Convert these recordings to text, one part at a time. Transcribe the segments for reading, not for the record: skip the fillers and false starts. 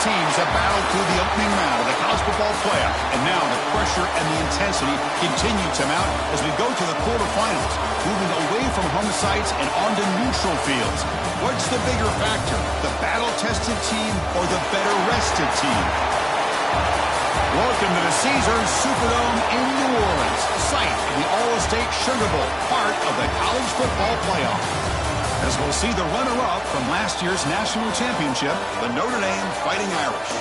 teams have battled through the opening round of the college football playoff, and now the pressure and the intensity continue to mount as we go to the quarterfinals, moving away from home sites and onto neutral fields. What's the bigger factor, the battle-tested team or the better-rested team? Welcome to the Caesars Superdome in New Orleans, site of the All-State Sugar Bowl, part of the college football playoff. As we'll see the runner-up from last year's national championship, the Notre Dame Fighting Irish,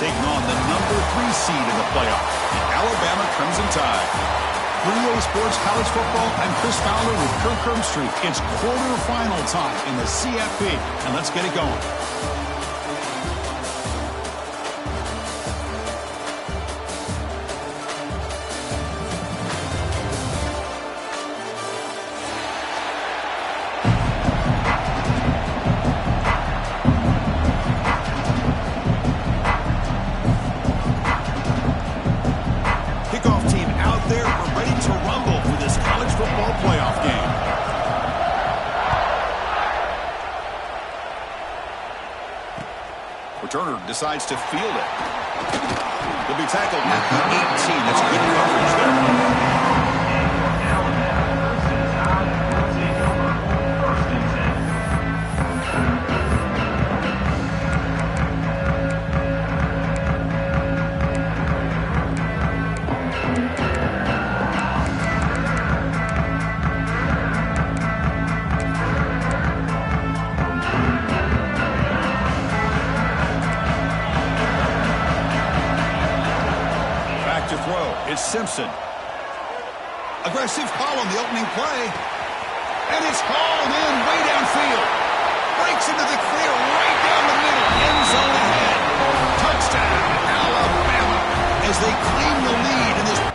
taking on the number 3 seed in the playoff, the Alabama Crimson Tide. For EA Sports College Football, I'm Chris Fowler with Kirk Herbstreit. It's quarterfinal time in the CFP, and let's get it going. Returner decides to field it. He'll be tackled at the 18. That's good coverage there. It's Simpson. Aggressive call on the opening play. And it's hauled in way downfield. Breaks into the clear right down the middle. End zone ahead. Touchdown, Alabama, as they claim the lead in this.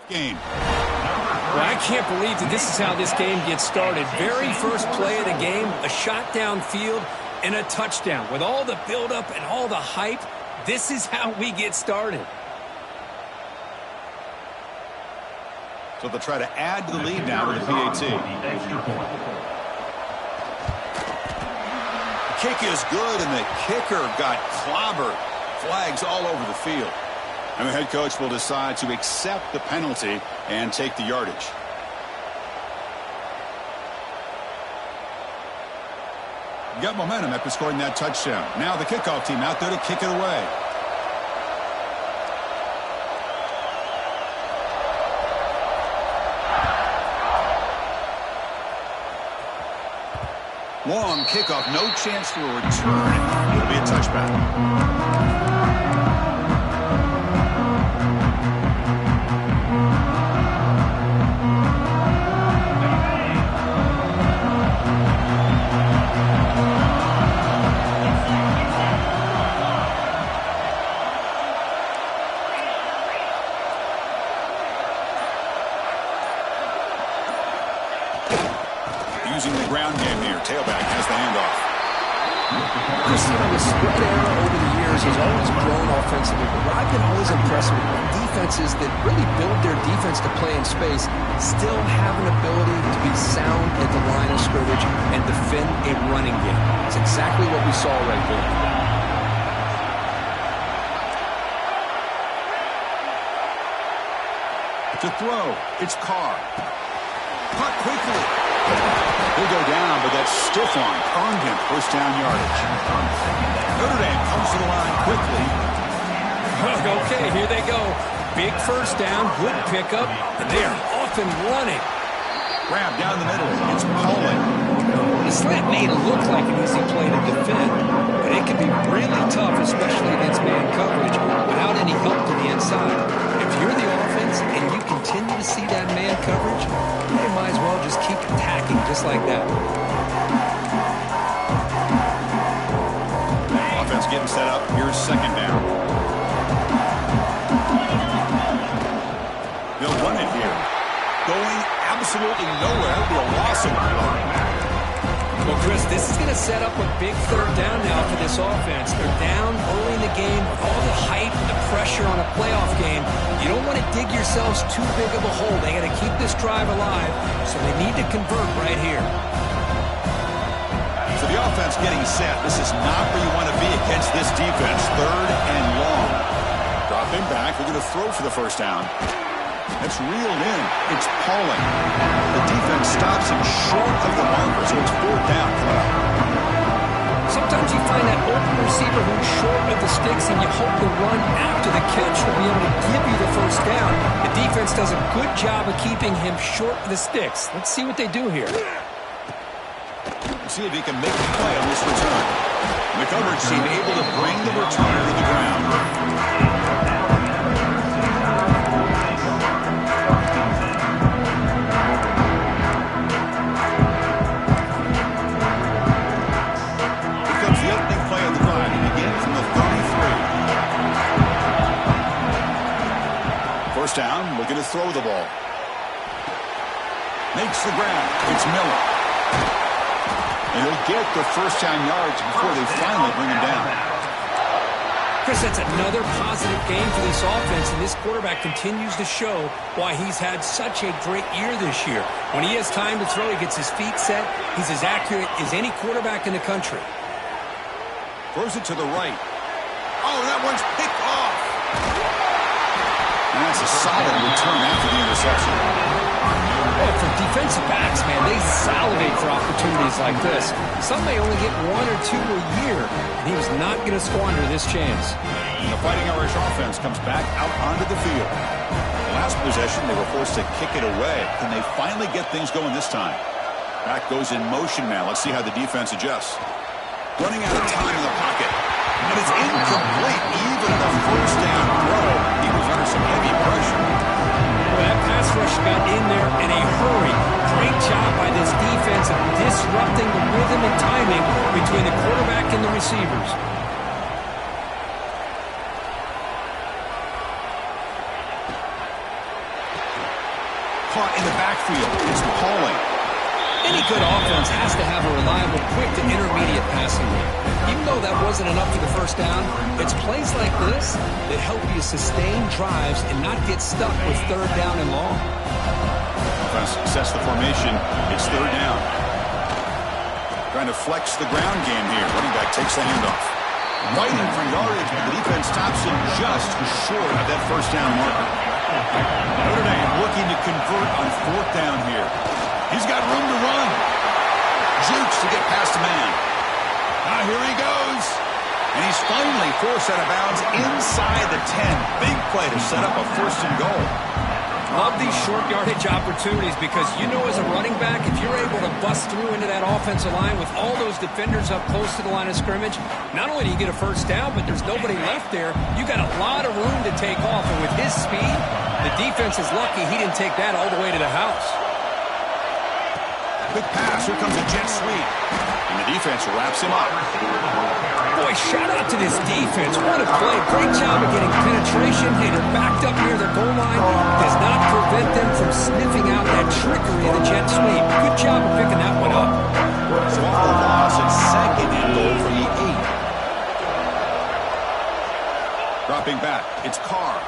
Game. Well, I can't believe that this is how this game gets started. Very first play of the game, a shot downfield and a touchdown. With all the buildup and all the hype, this is how we get started. So they'll try to add to the lead now with the PAT. The kick is good, and the kicker got clobbered. Flags all over the field. And the head coach will decide to accept the penalty and take the yardage. Got momentum after scoring that touchdown. Now the kickoff team out there to kick it away. Long kickoff, no chance for a return. It'll be a touchback. Using the ground game here. Tailback has the handoff. Christian, the spread era over the years has always grown offensively, but what I've been always impressed with are defenses that really build their defense to play in space, still have an ability to be sound at the line of scrimmage and defend a running game. It's exactly what we saw right there. To throw, it's Carr. Caught quickly. He'll go down, but that stiff arm earned him first down yardage. Notre Dame comes to the line quickly. Okay, here they go. Big first down, good pickup, and they are off and running. Grab down the middle. It's Pauling. The slant may look like an easy play to defend, but it can be really tough, especially against man coverage, without any help to the inside. If you're the offense and you continue to see that man coverage, you might as well just keep attacking just like that. Offense getting set up. Here's second down. They'll run it here. Going absolutely nowhere. It'll be a loss of play. Well, Chris, this is going to set up a big third down now for this offense. They're down early in the game with all the hype and the pressure on a playoff game. You don't want to dig yourselves too big of a hole. They got to keep this drive alive, so they need to convert right here. So the offense getting set. This is not where you want to be against this defense. Third and long. Dropping back. They're going to throw for the first down. It's reeled in. It's Pauling. The defense stops him short of the marker, so it's fourth down. Sometimes you find that open receiver who's short of the sticks, and you hope the run after the catch will be able to give you the first down. The defense does a good job of keeping him short of the sticks. Let's see what they do here. See if he can make a play on this return. McCoverage seemed able to bring the returner to the ground. First down, looking to throw the ball. Makes the grab. It's Miller. And he'll get the first down yards before they finally bring him down. Chris, that's another positive game for this offense, and this quarterback continues to show why he's had such a great year this year. When he has time to throw, he gets his feet set. He's as accurate as any quarterback in the country. Throws it to the right. Oh, that one's picked off. And that's a solid return after the interception. Well, for defensive backs, man, they salivate for opportunities like this. Some may only get one or two a year, and he was not going to squander this chance. And the Fighting Irish offense comes back out onto the field. Last possession, they were forced to kick it away. Can they finally get things going this time? Back goes in motion now. Let's see how the defense adjusts. Running out of time in the pocket. And it's incomplete. Even the first down throw, he was under some heavy pressure. Well, that pass rush got in there in a hurry. Great job by this defense of disrupting the rhythm and timing between the quarterback and the receivers. Caught in the backfield. It's Pauling. Any good offense has to have a reliable, quick to intermediate passing game. Even though that wasn't enough for the first down, it's plays like this that help you sustain drives and not get stuck with third down and long. Offense sets the formation. It's third down. Trying to flex the ground game here. Running back takes the handoff. Fighting for yardage, but the defense stops him just short of that first down marker. Notre Dame looking to convert on fourth down here. He's got room to run. Jukes to get past a man. Now here he goes. And he's finally forced out of bounds inside the 10. Big play to set up a first and goal. Love these short yardage opportunities because you know as a running back, if you're able to bust through into that offensive line with all those defenders up close to the line of scrimmage, not only do you get a first down, but there's nobody left there. You got a lot of room to take off. And with his speed, the defense is lucky he didn't take that all the way to the house. Quick pass. Here comes a jet sweep. And the defense wraps him up. Boy, shout out to this defense. What a play. Great job of getting penetration. Hey, they're backed up near the goal line. Does not prevent them from sniffing out that trickery of the jet sweep. Good job of picking that one up. So off the loss and second and goal from the 8. Dropping back. It's Carr.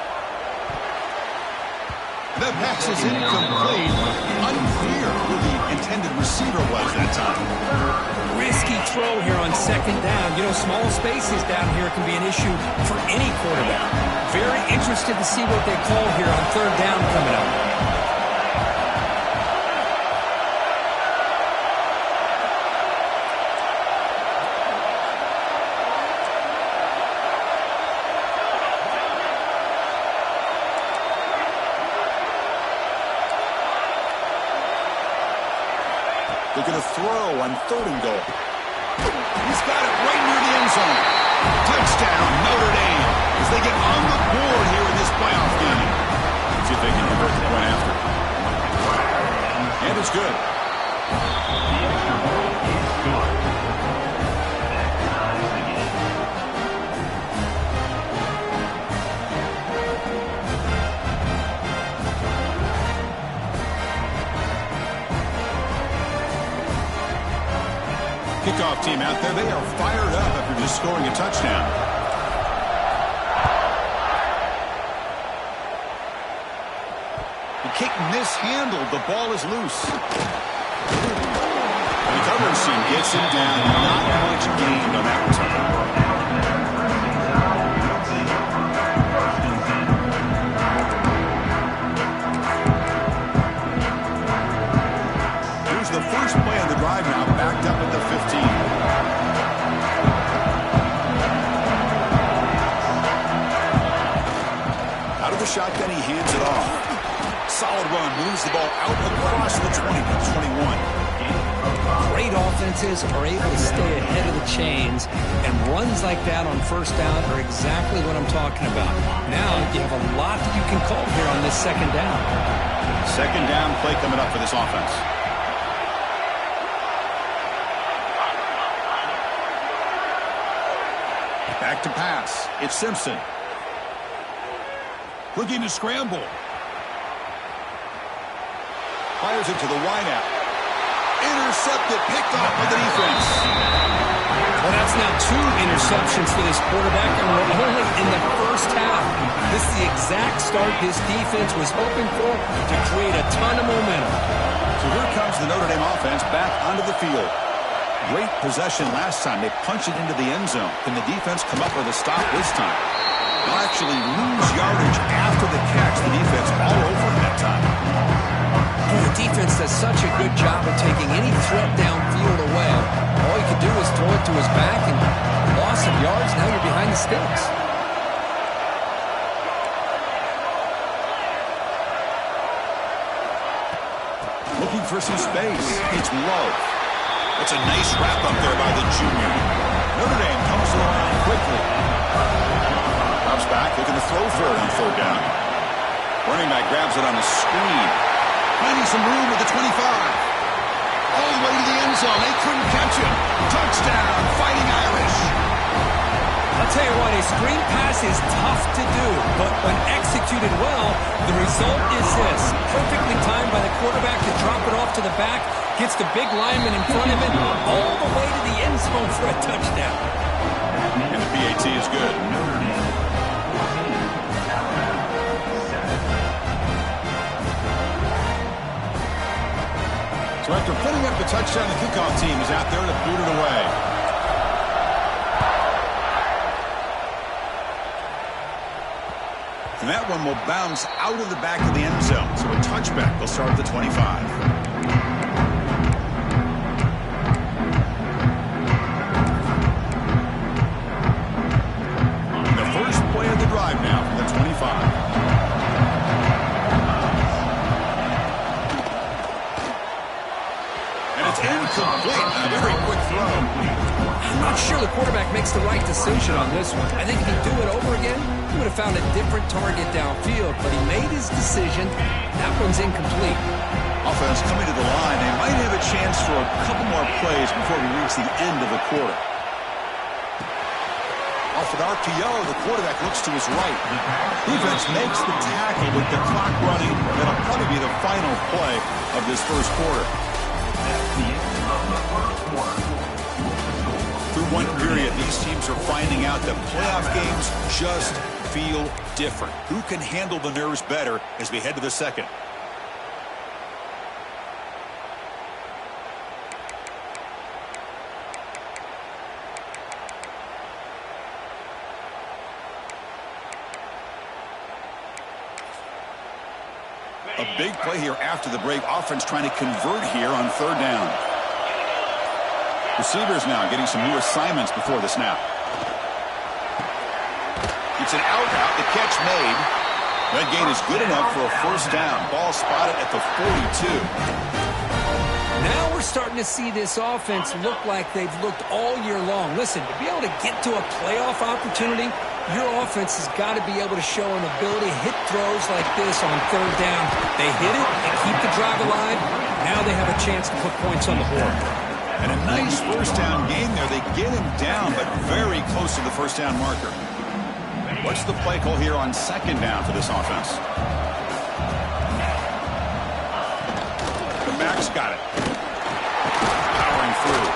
That pass is incomplete. Unclear who the intended receiver was that time. Risky throw here on second down. You know, small spaces down here can be an issue for any quarterback. Very interested to see what they call here on third down coming up. They're going to throw on 3rd and goal. He's got it right near the end zone. Touchdown, Notre Dame, as they get on the board here in this playoff game. See if they can convert the point after. And it's good. Kickoff team out there. They are fired up after just scoring a touchdown. The kick mishandled. The ball is loose. The coverage team gets him down. Not much gained on that return. Here's the first play of the drive now, backed up at the 15. Out of the shotgun, he hands it off. Solid run, moves the ball out across the 20 to 21. Great offenses are able to stay ahead of the chains, and runs like that on 1st down are exactly what I'm talking about. Now you have a lot that you can call here on this 2nd down. 2nd down play coming up for this offense. Back to pass. It's Simpson. Looking to scramble. Fires it to the wideout. Intercepted, picked off by the defense. Well, that's now 2 interceptions for this quarterback, and we're only in the 1st half. This is the exact start this defense was hoping for to create a ton of momentum. So here comes the Notre Dame offense back onto the field. Great possession last time. They punch it into the end zone. Can the defense come up with a stop this time? They'll actually lose yardage after the catch. The defense all over him that time. The defense does such a good job of taking any threat downfield away. All you can do is throw it to his back, and loss of yards, now you're behind the sticks. Looking for some space. It's Love. That's a nice wrap up there by the junior. Notre Dame comes to the line quickly. Drops back, looking to throw for it on 3rd down. Running back grabs it on the screen. Finding some room at the 25. All the way to the end zone. They couldn't catch him. Touchdown, Fighting Irish. I'll tell you what, a screen pass is tough to do, but when executed well, the result is this. Perfectly timed by the quarterback to drop it off to the back, gets the big lineman in front of it, all the way to the end zone for a touchdown. And the PAT is good. So after putting up the touchdown, the kickoff team is out there to boot it away. And that one will bounce out of the back of the end zone. So a touchback will start at the 25. The first play of the drive now for the 25. Incomplete. A very quick throw. I'm not sure the quarterback makes the right decision on this one. I think if he'd do it over again, he would have found a different target downfield, but he made his decision. That one's incomplete. Offense coming to the line. They might have a chance for a couple more plays before we reach the end of the quarter. Off an RPO, the quarterback looks to his right. Defense makes the tackle with the clock running. That'll probably be the final play of this first quarter. Through one period, these teams are finding out that playoff games just feel different. Who can handle the nerves better as we head to the second? A big play here after the break. Offense trying to convert here on 3rd down. Receivers now getting some new assignments before the snap. It's an out-out. The catch made. That gain is good enough for a 1st down. Ball spotted at the 42. Now we're we're starting to see this offense look like they've looked all year long. Listen, to be able to get to a playoff opportunity, your offense has got to be able to show an ability to hit throws like this on third down. They hit it, they keep the drive alive. Now they have a chance to put points on the board. And a nice first down game there. They get him down, but very close to the first down marker. What's the play call here on second down for this offense? The back's got it. Powering through.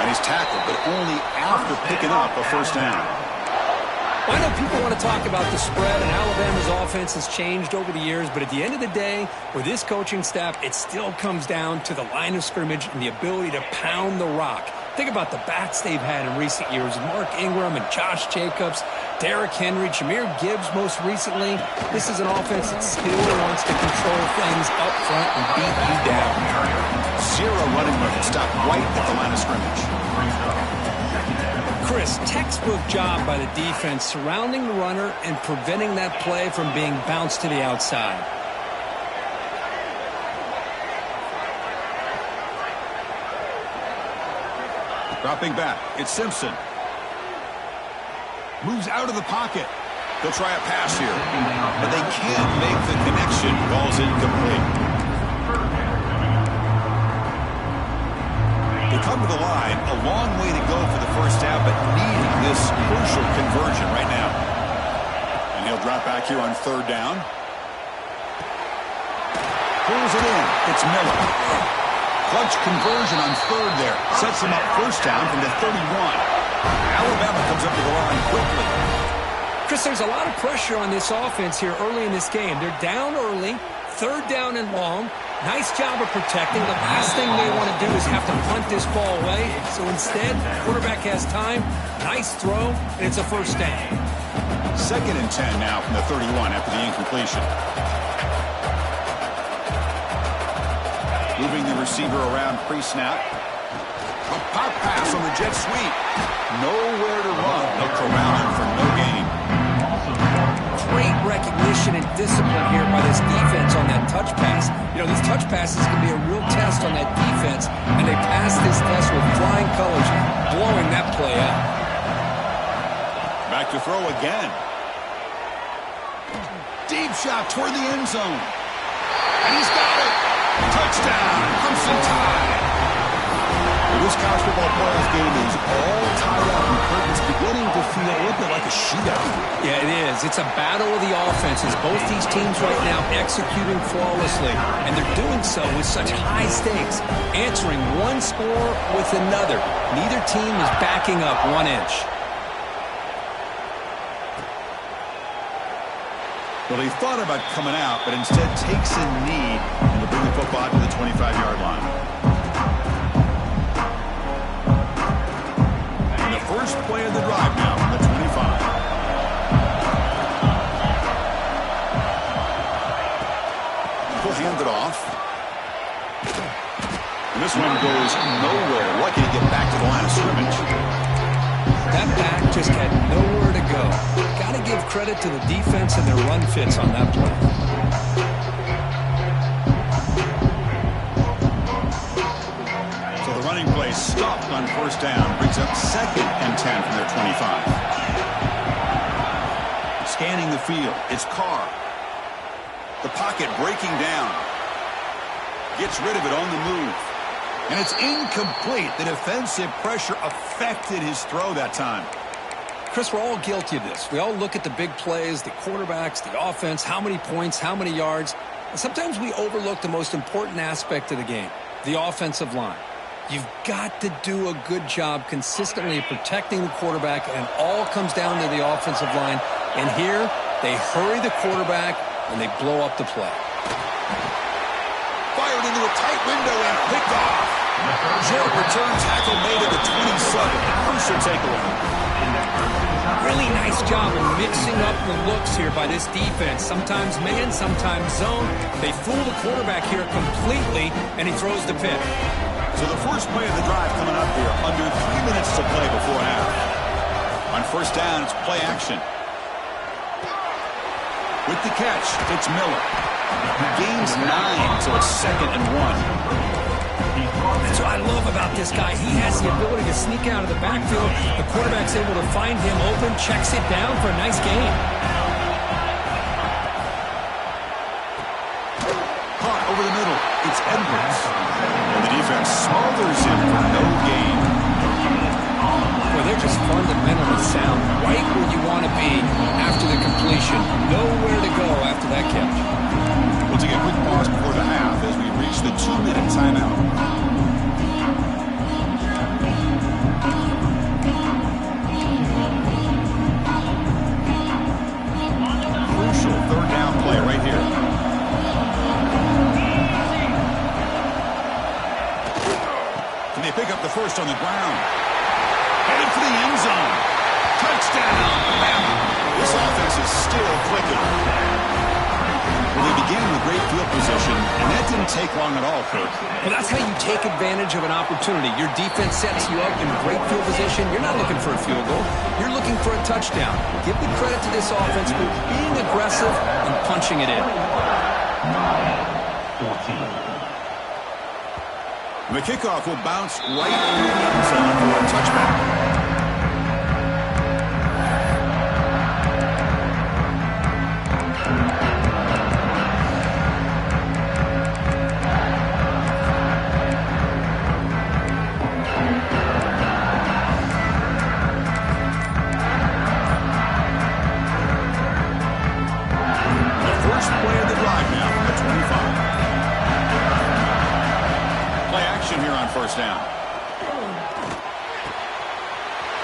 And he's tackled, but only after picking up a first down. I know people want to talk about the spread, and Alabama's offense has changed over the years, but at the end of the day, with this coaching staff, it still comes down to the line of scrimmage and the ability to pound the rock. Think about the backs they've had in recent years, Mark Ingram and Josh Jacobs, Derrick Henry, Jahmyr Gibbs most recently. This is an offense that still wants to control things up front and beat you down. Zero running room. Stop right at the line of scrimmage. Chris, textbook job by the defense surrounding the runner and preventing that play from being bounced to the outside. Dropping back, it's Simpson. Moves out of the pocket. They'll try a pass here, but they can't make the connection. Ball's incomplete. They come to the line, a long way to go for the first half, but needing this crucial conversion right now. And he'll drop back here on third down. Pulls it in. It's Miller. Clutch conversion on third there. Sets him up first down from the 31. Alabama comes up to the line quickly. Chris, there's a lot of pressure on this offense here early in this game. They're down early, third down and long. Nice job of protecting. The last thing they want to do is have to punt this ball away. So instead, quarterback has time. Nice throw, and it's a first down. 2nd and 10 now from the 31 after the incompletion. Moving the receiver around pre-snap. A pop pass on the jet sweep. Nowhere to run. They'll corral him for no gain. Great recognition and discipline here by this defense on that touch pass. You know, these touch passes can be a real test on that defense, and they passed this test with flying colors, blowing that play up. Back to throw again. Deep shot toward the end zone. And he's got it. Touchdown. Crimson Tide. This college football playoff game is all tied up, and it's beginning to feel a little bit like a shootout. Yeah, it is. It's a battle of the offenses. Both these teams right now executing flawlessly, and they're doing so with such high stakes, answering one score with another. Neither team is backing up 1 inch. Well, he thought about coming out, but instead takes a knee and will bring the football to the 25-yard line. First play of the drive now from the 25. He'll hand it off. And this one goes nowhere. Lucky to get back to the line of scrimmage. That back just had nowhere to go. Got to give credit to the defense and their run fits on that play. Running play stopped on first down. Brings up 2nd and 10 from their 25. Scanning the field. It's Carr. The pocket breaking down. Gets rid of it on the move. And it's incomplete. The defensive pressure affected his throw that time. Chris, we're all guilty of this. We all look at the big plays, the quarterbacks, the offense, how many points, how many yards. And sometimes we overlook the most important aspect of the game, the offensive line. You've got to do a good job consistently protecting the quarterback, and it all comes down to the offensive line. And here, they hurry the quarterback, and they blow up the play. Fired into a tight window and picked off. Short return tackle made at the 27. Crucial takeaway. Really nice job of mixing up the looks here by this defense. Sometimes man, sometimes zone. They fool the quarterback here completely, and he throws the pick. So the first play of the drive coming up here. Under 3 minutes to play before half. On first down, it's play action. With the catch, it's Miller. He gains 9, so it's 2nd and 1. That's what I love about this guy. He has the ability to sneak out of the backfield. The quarterback's able to find him open, checks it down for a nice gain. Caught over the middle. It's Edwards. And the defense smothers him for no gain. Well, they're just fundamentally sound. Right where you want to be after the completion. Nowhere to go after that catch. We'll take a quick pause before the half as we reach the 2-minute timeout. Crucial third down play right here. Can they pick up the first on the ground? Headed for the end zone. Touchdown, Alabama. This offense is still clicking. Well, they began with great field position, and that didn't take long at all, Kurt. Well, that's how you take advantage of an opportunity. Your defense sets you up in great field position. You're not looking for a field goal. You're looking for a touchdown. Give the credit to this offense for being aggressive and punching it in. 14. The kickoff will bounce right in the end zone for a touchback. First down.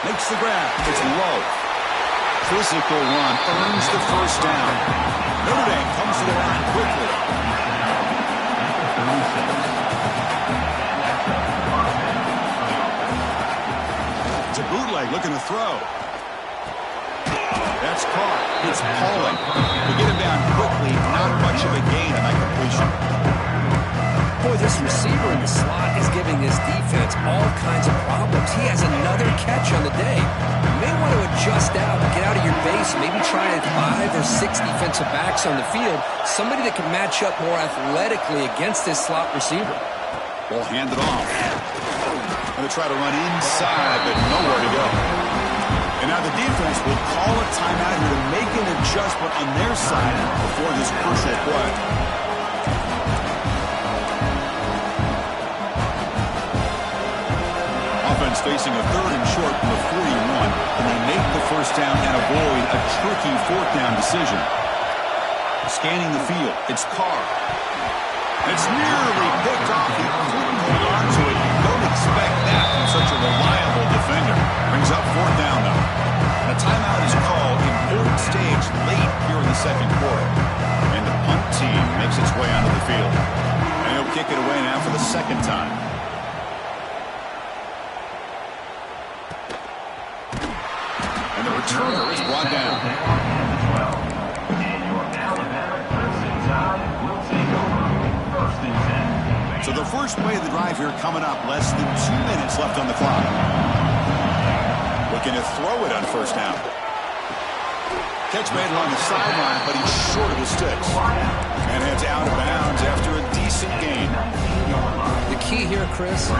Makes the grab. It's low. Physical run earns the first down. Notre Dame comes to the line quickly. It's a bootleg looking to throw. That's caught. It's Pauling. We get him down quickly. Not much of a gain on that completion. Boy, this receiver in the slot is giving this defense all kinds of problems. He has another catch on the day. You may want to adjust out, get out of your base, maybe try 5 or 6 defensive backs on the field, somebody that can match up more athletically against this slot receiver. Ball handed off. Going to try to run inside, but nowhere to go. And now the defense will call a timeout here to make an adjustment on their side before this crucial play. Offense facing a third and short from the 41. Can they make the first down and avoid a tricky fourth down decision? Scanning the field, it's Carr. It's nearly picked off. He couldn't hold on to it. You don't expect that from such a reliable defender. Brings up fourth down, though. And a timeout is called. Important stage late here in the second quarter. And the punt team makes its way onto the field. And he'll kick it away now for the second time. And the returner is brought down. So the first play of the drive here coming up. Less than 2 minutes left on the clock. Looking to throw it on first down. Catch made along the sideline, but he's short of his sticks. And heads out of bounds after a decent gain. The key here, Chris,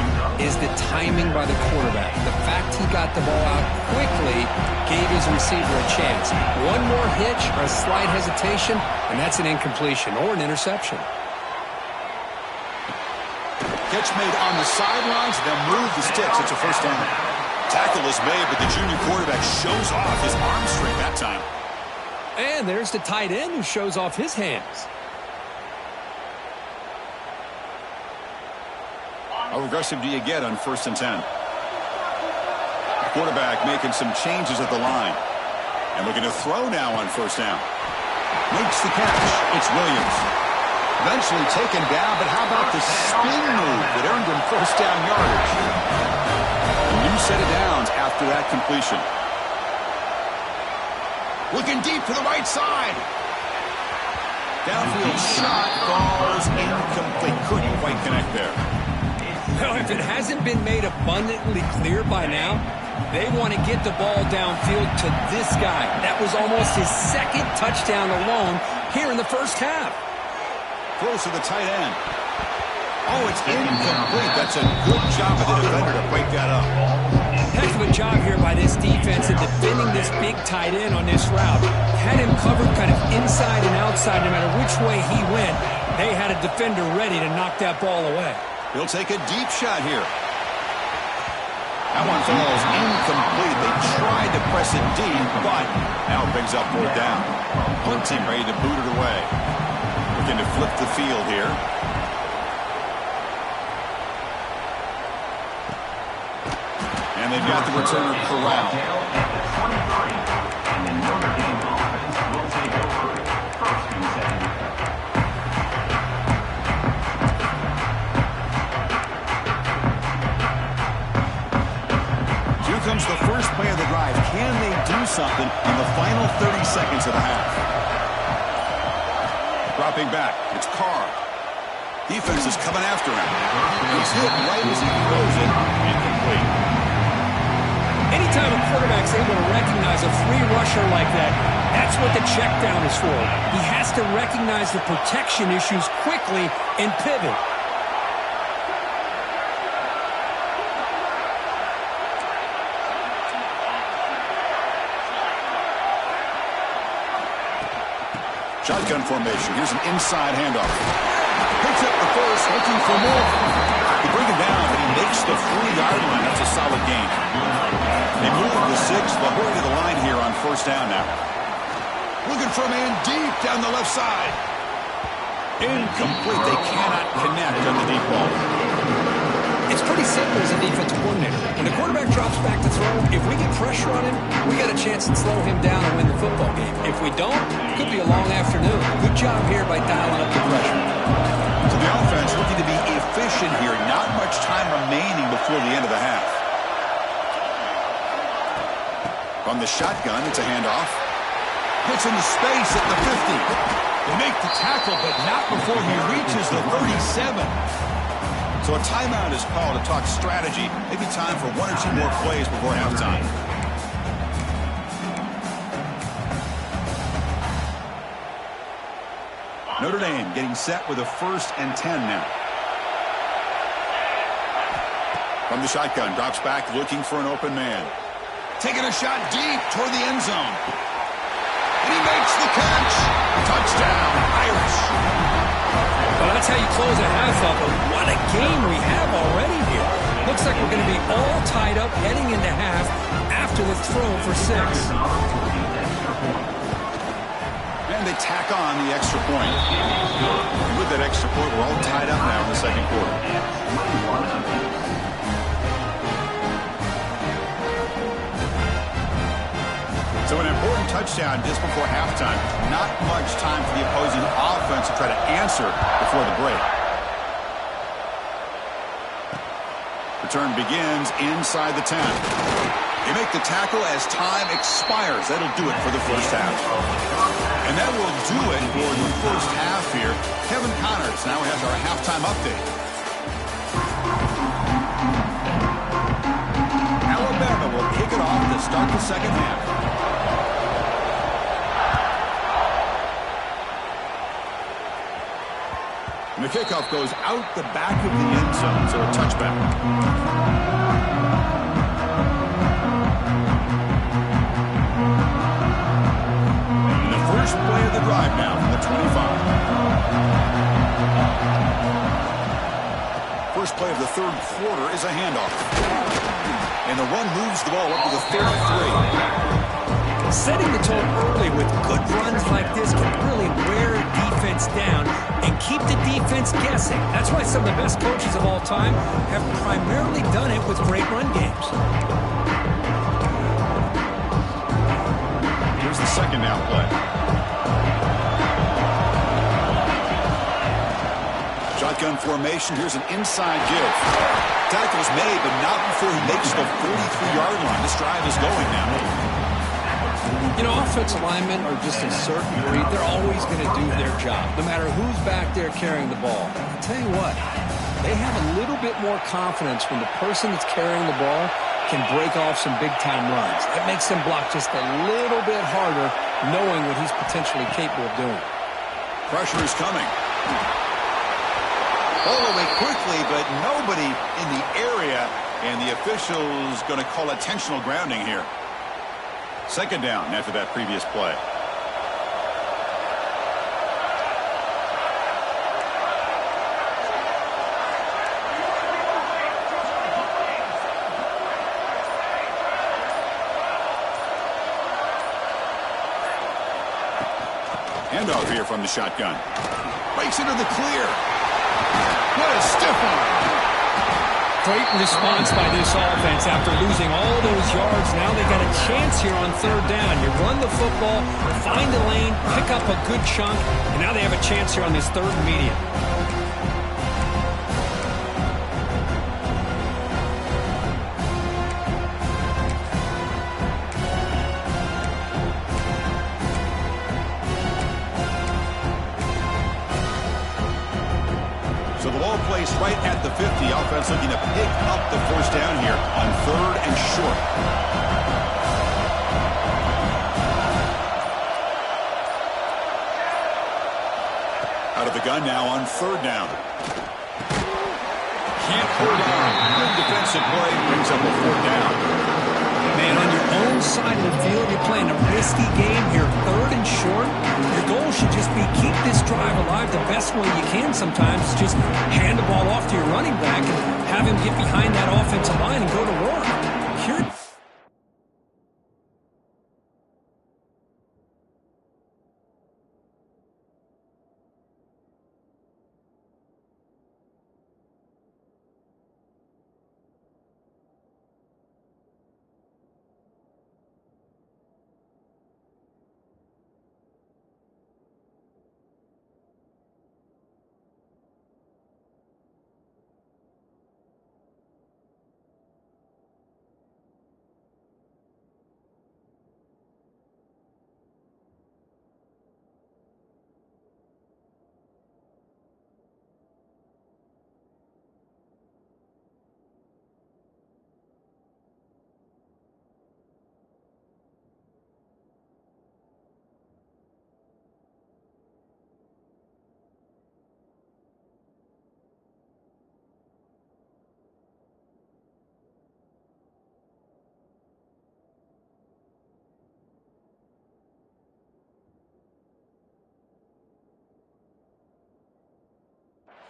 is the timing by the quarterback. The fact he got the ball out quickly gave his receiver a chance. One more hitch or a slight hesitation, and that's an incompletion or an interception. Catch made on the sidelines, then move the sticks. It's a first down. Tackle is made, but the junior quarterback shows off his arm strength that time. And there's the tight end who shows off his hands. How aggressive do you get on 1st and 10? The quarterback making some changes at the line. And looking to throw now on first down. Makes the catch. It's Williams. Eventually taken down, but how about the spin move that earned him first down yardage? A new set of downs after that completion. Looking deep to the right side. Downfield shot falls incomplete. Couldn't quite connect there. Well, if it hasn't been made abundantly clear by now, they want to get the ball downfield to this guy. That was almost his second touchdown alone here in the first half. Close to the tight end. Oh, it's incomplete. That's a good job of the defender to break that up. Heck of a job here by this defense in defending this big tight end on this route. Had him covered kind of inside and outside no matter which way he went. They had a defender ready to knock that ball away. He'll take a deep shot here. That one falls incomplete. They tried to press it deep, but now it brings up fourth down. Punting, ready to boot it away. Looking to flip the field here. And they've got the returner corralled. And the Notre Dame offense will take over first and second. Here comes the first play of the drive. Can they do something in the final 30 seconds of the half? Dropping back. It's Carr. Defense is coming after him. He's hit right as he throws it. Incomplete. Anytime a quarterback's able to recognize a free rusher like that, that's what the check down is for. He has to recognize the protection issues quickly and pivot. Shotgun formation. Here's an inside handoff. Picks up the first, looking for more. They bring him down, but he makes the 40-yard line. That's a solid gain. They move the 6. They'll hurry to the line here on first down now. Looking for a man deep down the left side. Incomplete. They cannot connect on the deep ball. It's pretty simple as a defensive coordinator. When the quarterback drops back to throw, if we get pressure on him, we got a chance to slow him down and win the football game. If we don't, it could be a long afternoon. Good job here by dialing up the pressure. So the offense looking to be efficient here. Not much time remaining before the end of the half. From the shotgun, it's a handoff. Gets into space at the 50. They make the tackle, but not before he reaches the 37. So a timeout is called to talk strategy. Maybe time for 1 or 2 more plays before halftime. Notre Dame getting set with a 1st and 10 now. From the shotgun, drops back looking for an open man. Taking a shot deep toward the end zone. And he makes the catch. Touchdown, Irish. Well, that's how you close a half up. But what a game we have already here. Looks like we're going to be all tied up heading into half after the throw for 6. And they tack on the extra point. And with that extra point, we're all tied up now in the second quarter. So an important touchdown just before halftime. Not much time for the opposing offense to try to answer before the break. Return begins inside the 10. They make the tackle as time expires. That'll do it for the first half. And that will do it for the first half here. Kevin Connors now has our halftime update. Alabama will kick it off to start the second half. And the kickoff goes out the back of the end zone, so a touchback. And the first play of the drive now from the 25. First play of the third quarter is a handoff. And the run moves the ball up to the 33. Setting the tone early with good runs like this can really wear a defense down and keep the defense guessing. That's why some of the best coaches of all time have primarily done it with great run games. Here's the second down play. Shotgun formation. Here's an inside give. Tackle's made, but not before he makes the 43-yard line. This drive is going now. You know, offensive linemen are just a certain breed. They're always going to do their job, no matter who's back there carrying the ball. I'll tell you what, they have a little bit more confidence when the person that's carrying the ball can break off some big-time runs. That makes them block just a little bit harder, knowing what he's potentially capable of doing. Pressure is coming. Ball away quickly, but nobody in the area, and the official's going to call intentional grounding here. Second down after that previous play. Handoff here from the shotgun. Breaks into the clear. What a stiff one. Great response by this offense after losing all those yards. Now they got a chance here on third down. You run the football, find the lane, pick up a good chunk, and now they have a chance here on this third and medium. So the ball placed right at the 50. Offense looking to pick up the first down here on third and short. Out of the gun now on third down. Can't hold on. Good defensive play. Brings up a fourth down. Man, on your own side of the field, you're playing a risky game here, third and short. Your goal should just be keep this drive alive the best way you can sometimes. Just hand the ball off to your running back and have him get behind that offensive line and go to work. Here.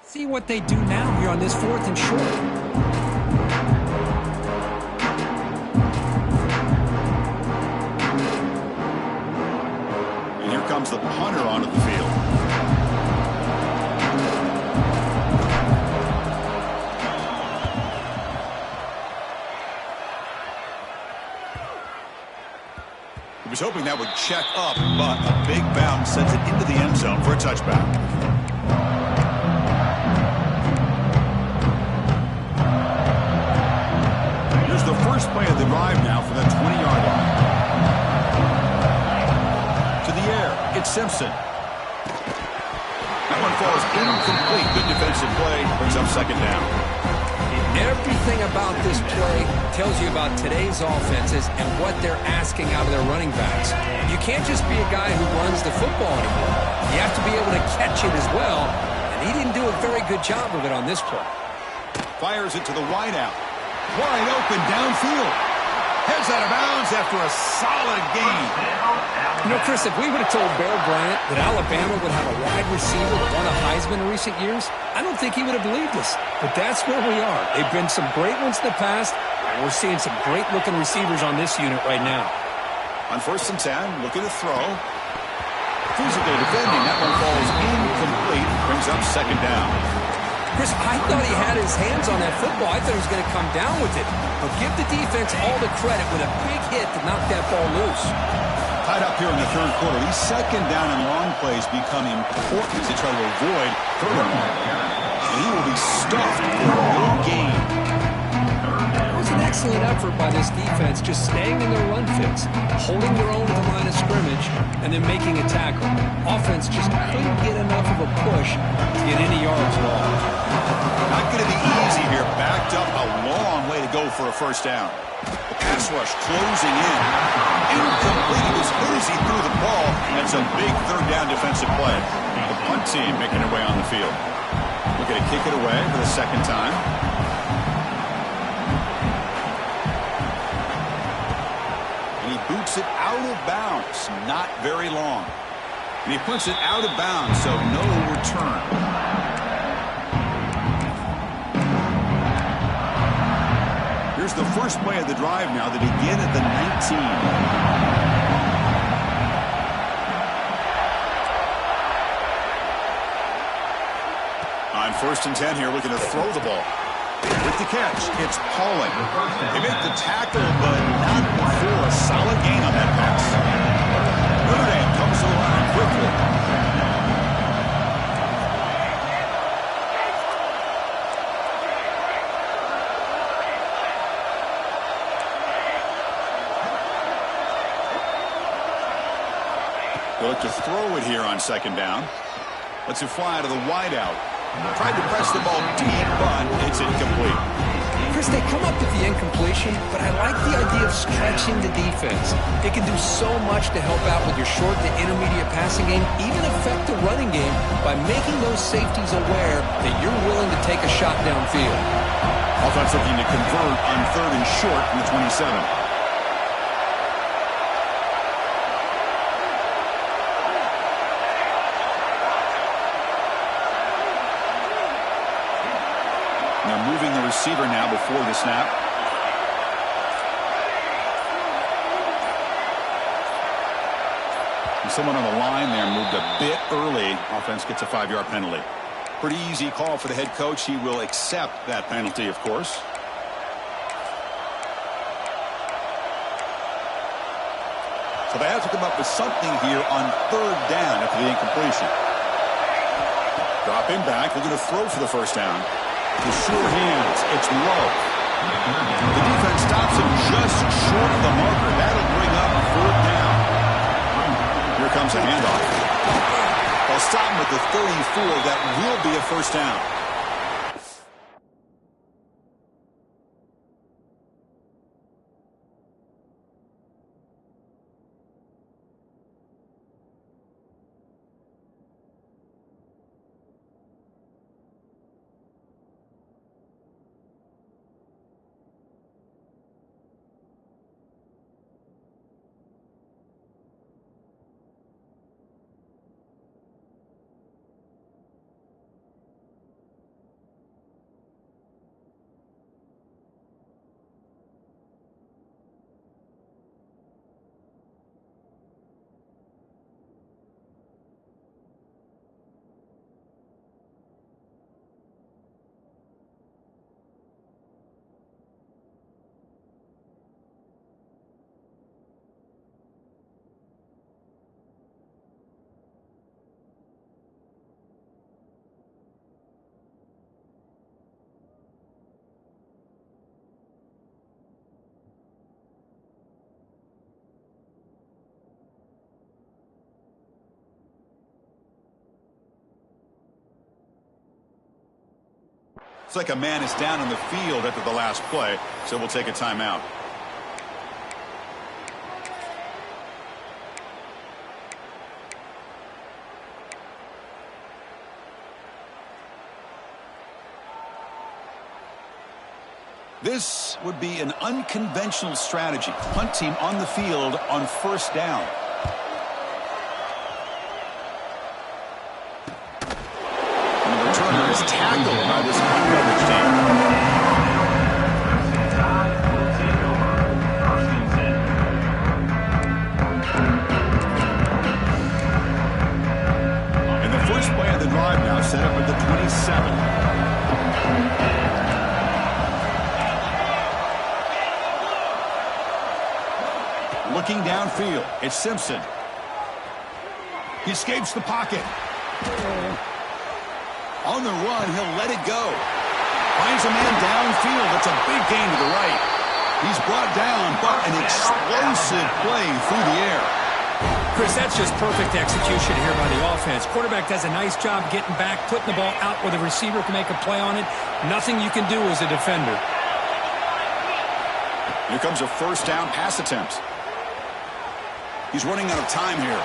See what they do now here on this fourth and short. And here comes the punter onto the field. He was hoping that would check up, but a big bounce sends it into the end zone for a touchback. The first play of the drive now for the 20-yard line. To the air, it's Simpson. That one falls incomplete. Good defensive play. Brings up second down. Everything about this play tells you about today's offenses and what they're asking out of their running backs. You can't just be a guy who runs the football anymore. You have to be able to catch it as well, and he didn't do a very good job of it on this play. Fires it to the wideout. Wide open downfield. Heads out of bounds after a solid game. You know, Chris, if we would have told Bear Bryant that Alabama would have a wide receiver that won a Heisman in recent years, I don't think he would have believed us. But that's where we are. They've been some great ones in the past, and we're seeing some great-looking receivers on this unit right now. On first and 10, looking to throw. Physically defending. That one falls incomplete. Brings up second down. Chris, I thought he had his hands on that football. I thought he was going to come down with it. But give the defense all the credit with a big hit to knock that ball loose. Tied up here in the third quarter. These second down and long plays become important to try to avoid third and long. And he will be stuffed for no gain. It was an excellent effort by this defense, just staying in their run fits, holding their own at the line of scrimmage, and then making a tackle. Offense just couldn't get enough of a push to get any yards at all. Not going to be easy here. Backed up a long way to go for a first down. The pass rush closing in. Incomplete. He was hit as he threw the ball. That's a big third down defensive play. The punt team making their way on the field. Looking to kick it away for the second time. And he boots it out of bounds. Not very long. And he puts it out of bounds, so no return. Here's the first play of the drive now. They begin at the 19. On 1st and 10 here, looking to throw the ball. With the catch, it's Pauling. They make the tackle, but not before a solid gain on that pass. Notre Dame comes to the line quickly. They look to throw it here on 2nd down. Lets it fly to the wideout. Tried to press the ball deep, but it's incomplete. Chris, they come up with the incompletion, but I like the idea of stretching the defense. It can do so much to help out with your short to intermediate passing game, even affect the running game by making those safeties aware that you're willing to take a shot downfield. Offense looking to convert on 3rd and short from the 27. Moving the receiver now before the snap. And someone on the line there moved a bit early. Offense gets a 5-yard penalty. Pretty easy call for the head coach. He will accept that penalty, of course. So they have to come up with something here on 3rd down after the incompletion. Dropping back. They're going to throw for the 1st down. The sure hands, it's low. The defense stops him just short of the marker. That'll bring up 4th down. Here comes a handoff. They'll stop him at the 34. That will be a 1st down. It's like a man is down on the field after the last play, so we'll take a timeout. This would be an unconventional strategy. Punt team on the field on 1st down. Is tackled by this coverage team. And the first play of the drive now set up at the 27. Looking downfield, it's Simpson. He escapes the pocket. On the run, he'll let it go. Finds a man downfield. That's a big gain to the right. He's brought down, but an explosive play through the air. Chris, that's just perfect execution here by the offense. Quarterback does a nice job getting back, putting the ball out where the receiver can make a play on it. Nothing you can do as a defender. Here comes a 1st down pass attempt. He's running out of time here.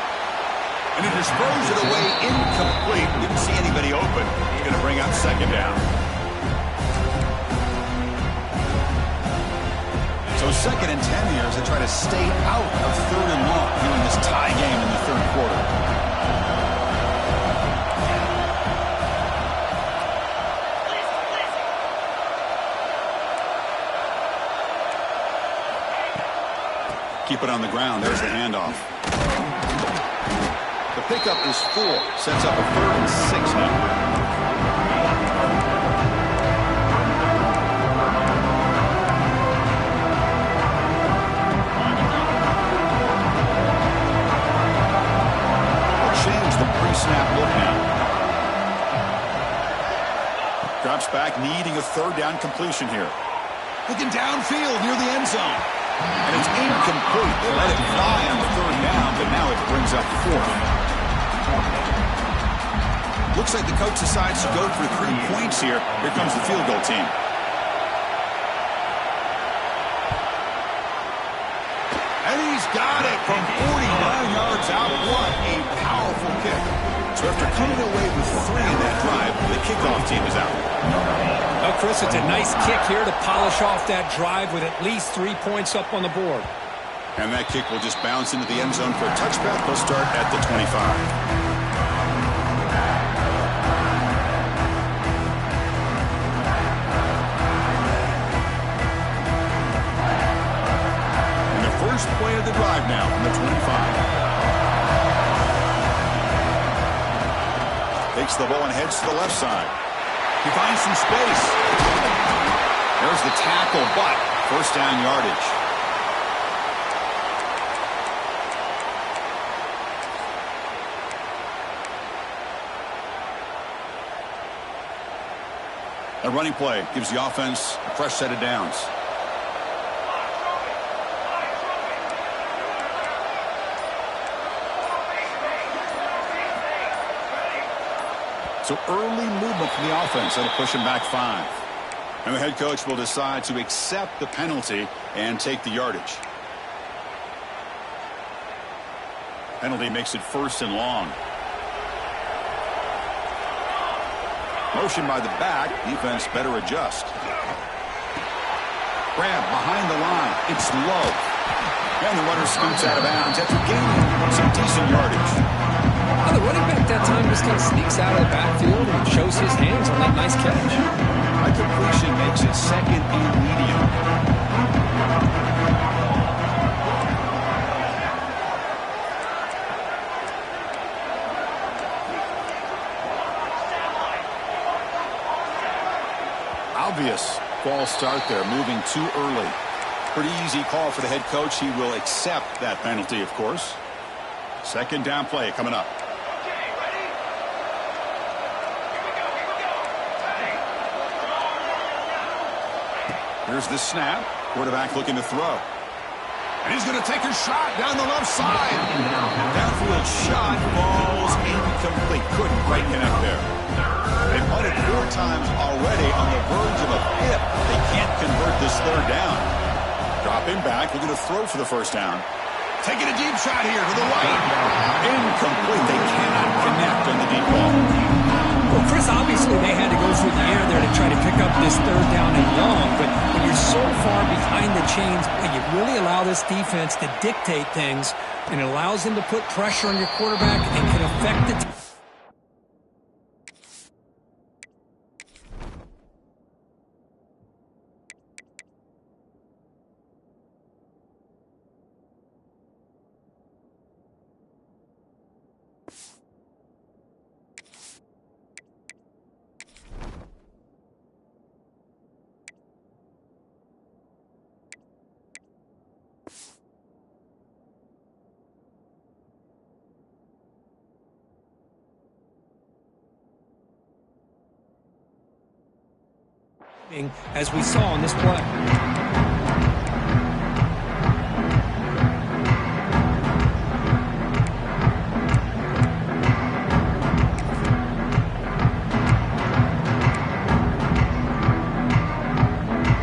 And he just throws it away incomplete. Didn't see anybody open. He's going to bring up second down. So 2nd and 10 here as they try to stay out of 3rd and long here in this tie game in the 3rd quarter. Keep it on the ground. There's the handoff. The pickup is 4. Sets up a 3rd and 6 now. Pre-snap look now. Drops back, needing a 3rd down completion here. Looking downfield near the end zone. And it's incomplete. They let it fly on the 3rd down, but now it brings up 4th. Looks like the coach decides to go for 3 points here. Here comes the field goal team. And he's got it from 49 yards out. What a powerful kick. So after coming away with 3 in that drive, the kickoff team is out. Well, Chris, it's a nice kick here to polish off that drive with at least 3 points up on the board. And that kick will just bounce into the end zone for a touchback. They'll start at the 25. First play of the drive now from the 25. Takes the ball and heads to the left side. He finds some space. There's the tackle, but 1st down yardage. A running play gives the offense a fresh set of downs. So early movement from the offense. That'll push him back 5. And the head coach will decide to accept the penalty and take the yardage. Penalty makes it 1st and long. Motion by the back. Defense better adjust. Grab behind the line. It's low. And the runner scoots out of bounds after gaining some decent yardage. Well, the running back that time just kind of sneaks out of the backfield and shows his hands on that nice catch. A completion makes it 2nd and medium. Obvious false start there, moving too early. Pretty easy call for the head coach. He will accept that penalty, of course. 2nd down play coming up. Here's the snap. Quarterback looking to throw. And he's going to take a shot down the left side. Downfield shot falls incomplete. Couldn't quite connect there. They punted 4 times already on the verge of a pip. They can't convert this 3rd down. Dropping back, looking to throw for the 1st down. Taking a deep shot here to the right. Incomplete. They cannot connect on the deep ball. Well, Chris, obviously they had to go through the air there to try to pick up this 3rd down and long, but when you're so far behind the chains, you really allow this defense to dictate things, and it allows them to put pressure on your quarterback and can affect the as we saw on this play.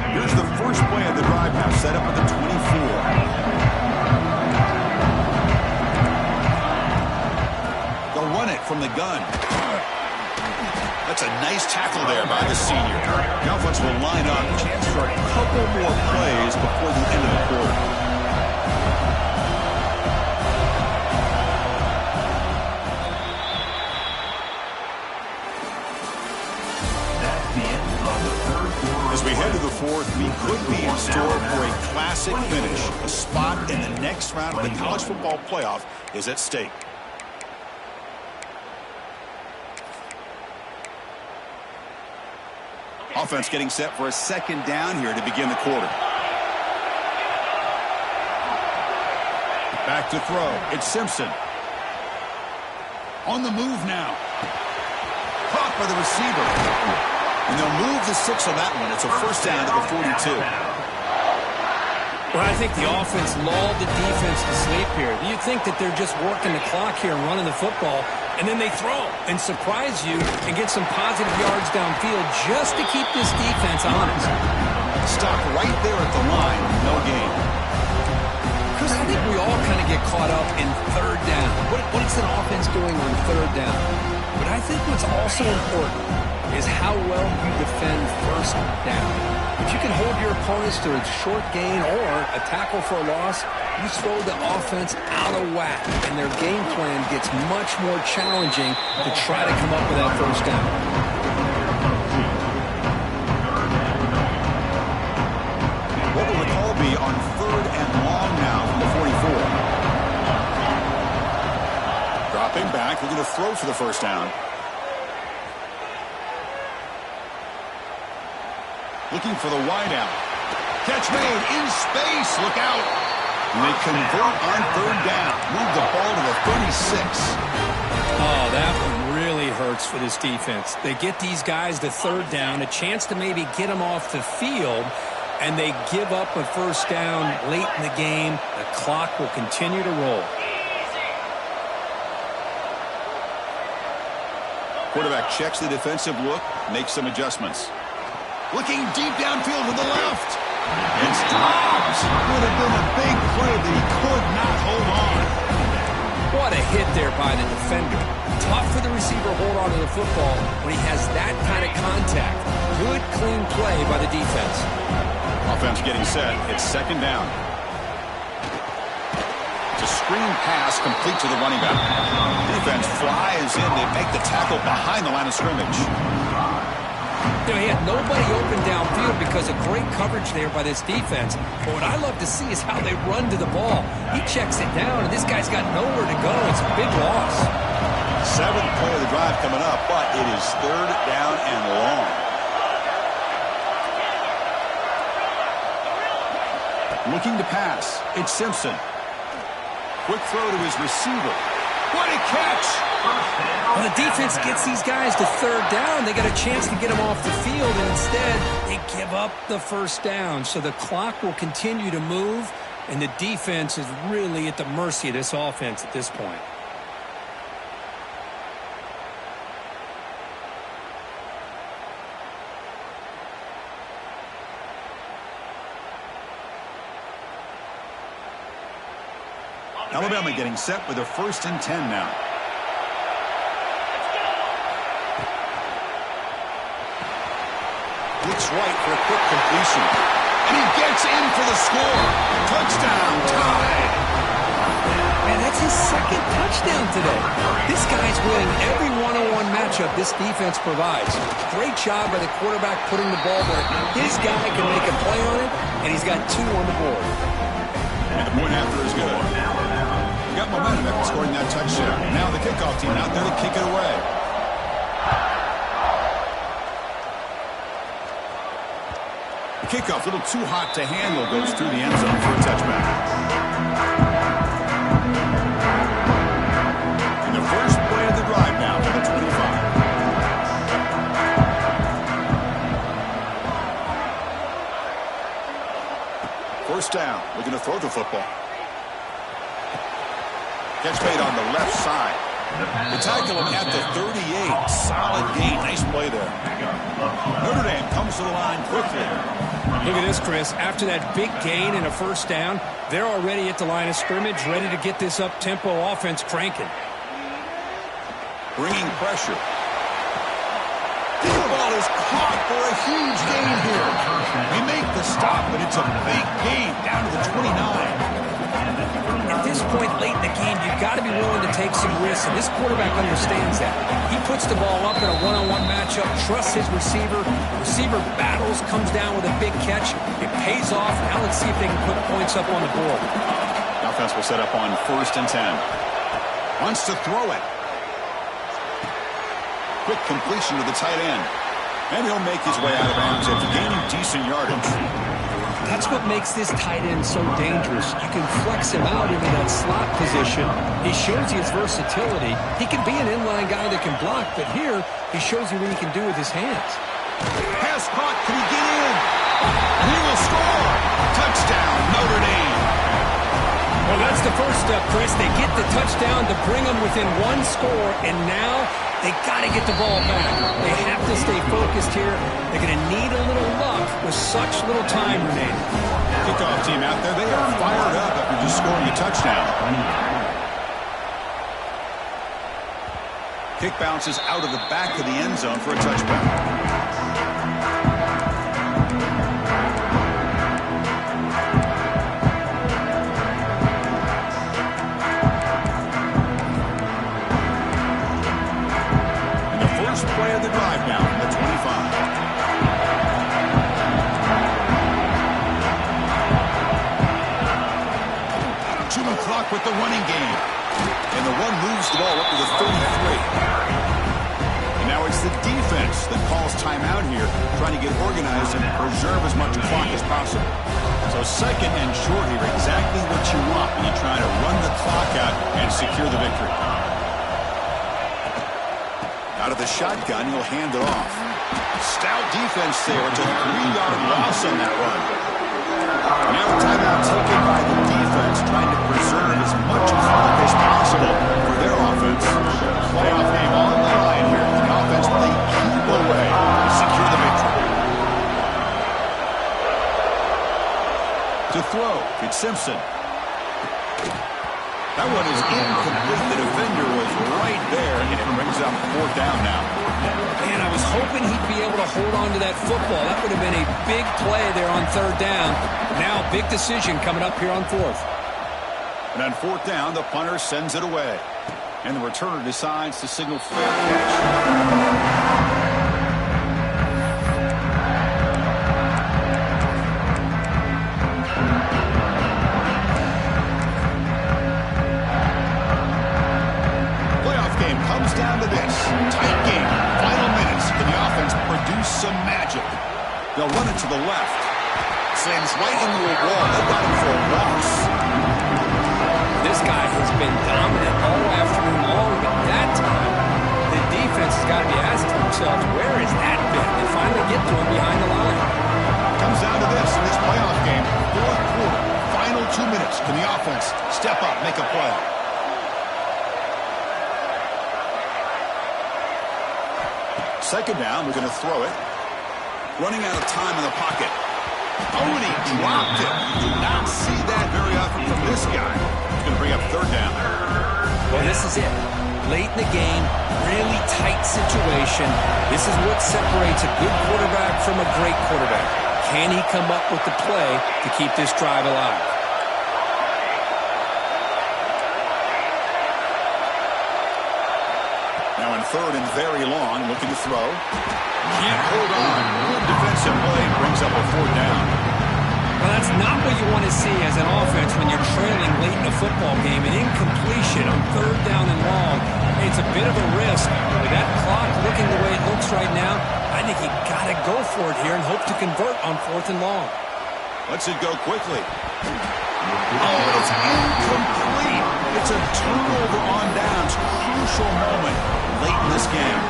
Here's the first play of the drive now, set up at the 24. classic finish. A spot in the next round of the college football playoff is at stake. Offense getting set for a second down here to begin the quarter. Back to throw. It's Simpson. On the move now. Caught by the receiver. And they'll move the 6 on that one. It's a first down to the 42. Well, I think the offense lulled the defense to sleep here. You think that they're just working the clock here and running the football, and then they throw and surprise you and get some positive yards downfield just to keep this defense honest. Stop right there at the line. No gain. Chris, I think we all kind of get caught up in third down. What is an offense doing on third down? But I think what's also important is how well you defend first down. If you can hold your opponents to a short gain or a tackle for a loss, you throw the offense out of whack, and their game plan gets much more challenging to try to come up with that first down. What will the call be on third and long now from the 44? Dropping back, looking to throw for the first down. Looking for the wideout. Catch made in space. Look out. And they convert on third down. Move the ball to the 36. Oh, that one really hurts for this defense. They get these guys to third down, a chance to maybe get them off the field, and they give up a first down late in the game. The clock will continue to roll. Quarterback checks the defensive look, makes some adjustments. Looking deep downfield with the left. And stops. Would have been a big play that he could not hold on. What a hit there by the defender. Tough for the receiver to hold on to the football when he has that kind of contact. Good, clean play by the defense. Offense getting set. It's second down. It's a screen pass complete to the running back. Defense flies in. They make the tackle behind the line of scrimmage. You know, he had nobody open downfield because of great coverage there by this defense. But what I love to see is how they run to the ball. He checks it down, and this guy's got nowhere to go. It's a big loss. 7th play of the drive coming up, but it is third down and long. Looking to pass. It's Simpson. Quick throw to his receiver. What a catch! Well, the defense gets these guys to third down. They got a chance to get them off the field, and instead they give up the first down. So the clock will continue to move, and the defense is really at the mercy of this offense at this point. Alabama getting set with a 1st and 10 now. Looks right for a quick completion. And he gets in for the score. Touchdown, tied. Man, that's his 2nd touchdown today. This guy's winning every one-on-one matchup this defense provides. Great job by the quarterback putting the ball where his guy can make a play on it, and he's got 2 on the board. And the point after is good. Got momentum after scoring that touchdown. Now the kickoff team out there to kick it away. The kickoff, a little too hot to handle, goes through the end zone for a touchback. And the first play of the drive now for the 25. First down, looking to throw the football. Catch made on the left side. They tackle him at the 38. Solid gain. Nice play there. Notre Dame comes to the line quickly. Look at this, Chris. After that big gain and a first down, they're already at the line of scrimmage, ready to get this up-tempo offense cranking. Bringing pressure. The ball is caught for a huge gain here. They make the stop, but it's a big gain down to the 29. At this point late in the game, you've got to be willing to take some risks, and this quarterback understands that. He puts the ball up in a one-on-one matchup, trusts his receiver. Receiver battles, comes down with a big catch. It pays off. Now let's see if they can put points up on the board. The offense will set up on 1st and 10. Wants to throw it. Quick completion to the tight end. And he'll make his way out of bounds after gaining decent yardage. That's what makes this tight end so dangerous. You can flex him out into that slot position. He shows you his versatility. He can be an inline guy that can block, but here he shows you what he can do with his hands. Pass caught. Can he get in? He will score. Touchdown, Notre Dame. Well, that's the first step, Chris. They get the touchdown to bring them within one score, and now they got to get the ball back. They have to stay focused here. They're going to need a little luck with such little time remaining. Kickoff team out there, they are fired up after just scoring a touchdown. Kick bounces out of the back of the end zone for a touchback. Play of the drive now from the 25. Chewing clock with the running game. And the one moves the ball up to the 33. And now it's the defense that calls timeout here, trying to get organized and preserve as much clock as possible. So 2nd and short here, exactly what you want when you try to run the clock out and secure the victory. Out of the shotgun, he'll hand it off. Stout defense there. It's a 3-yard loss on that run. Now a timeout taken by the defense, trying to preserve as much clock as possible for their offense. Playoff game on the line here. The offense playing keep away to secure the victory. To throw, it's Simpson. That one is incomplete. The defender was right there, and it brings up 4th down now. Man, I was hoping he'd be able to hold on to that football. That would have been a big play there on 3rd down. Now, big decision coming up here on 4th. And on 4th down, the punter sends it away. And the returner decides to signal fair catch. Some magic. They'll run it to the left. Sends right into a wall. They got him for a loss. This guy has been dominant all afternoon long, but that time, the defense has got to be asking themselves, where is that been? They finally get to him behind the line. Comes down to this in this playoff game. 4th quarter. Final 2 minutes. Can the offense step up, make a play? Second down, we're going to throw it. Running out of time in the pocket. Oh, and he dropped it. You do not see that very often from this guy. He's going to bring up 3rd down. Well, this is it. Late in the game, really tight situation. This is what separates a good quarterback from a great quarterback. Can he come up with the play to keep this drive alive? Now in 3rd and very long, looking to throw. Can't hold on. Good defensive play brings up a 4th down. Well, that's not what you want to see as an offense when you're trailing late in a football game. An incompletion on 3rd down and long. It's a bit of a risk. With that clock looking the way it looks right now, I think you got to go for it here and hope to convert on 4th and long. Lets it go quickly. Oh, it's incomplete. It's a turnover on downs. Crucial moment late in this game.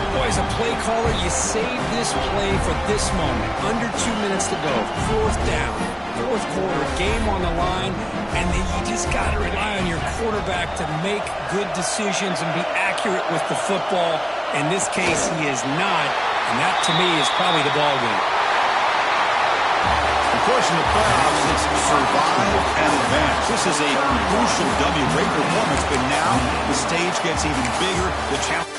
Boy, as a play caller, you save this play for this moment. Under 2 minutes to go. 4th down. 4th quarter. Game on the line. And then you just got to rely on your quarterback to make good decisions and be accurate with the football. In this case, he is not. And that, to me, is probably the ball game. Of course, in the playoffs, it's survive and advance. This is a crucial W. Great performance, but now the stage gets even bigger. The challenge.